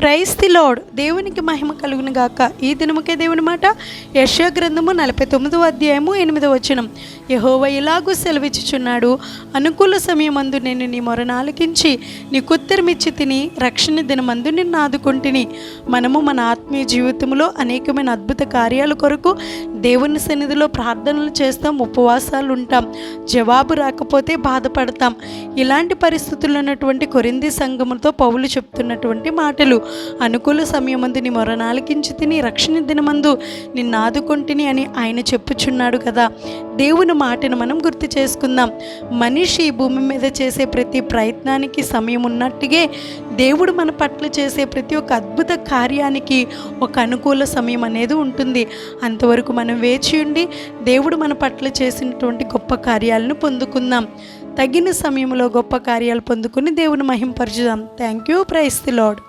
Praise the lord. దేవునికి మహిమ కలుగును గాక. ఈ దినముకే దేవుని మాట. యెషయా గ్రంథము 49వ అధ్యాయము 8వ వచనం. యెహోవా ఇలాగూ సెలవిచ్చుచున్నాడు, అనుకూల సమయమందు నేను నీ మొరను ఆలకించి నీకు ఉత్తరమిచ్చి తిని రక్షణ దినమందు నిన్ను ఆదుకొంటిని. మనము మన ఆత్మీయ జీవితంలో అనేకమైన అద్భుత కార్యాల కొరకు దేవుని సన్నిధిలో ప్రార్థనలు చేస్తాం, ఉపవాసాలు ఉంటాం. జవాబు రాకపోతే బాధపడతాం. ఇలాంటి పరిస్థితుల్లో ఉన్నటువంటి కొరింథీ సంఘముతో పౌలు చెప్తున్నటువంటి మాటలు. అనుకూల సమయమందు నీ మొరను ఆలకించి తిని రక్షణ దినమందు నిన్ను ఆదుకొంటిని అని ఆయన చెప్పుచున్నాడు కదా. దేవుని మాటను మనం గుర్తు చేసుకుందాం. మనిషి భూమి మీద చేసే ప్రతి ప్రయత్నానికి సమయం ఉన్నట్టుగా దేవుడు మన పట్ల చేసే ప్రతి ఒక్క అద్భుత కార్యానికి ఒక అనుకూల సమయం అనేది ఉంటుంది. అంతవరకు మనం వేచి ఉండి దేవుడు మన పట్ల చేసినటువంటి గొప్ప కార్యాలను పొందుకుందాం. తగిన సమయంలో గొప్ప కార్యాలు పొందుకుని దేవుని మహింపరచుదాం. Thank you. Praise the lord.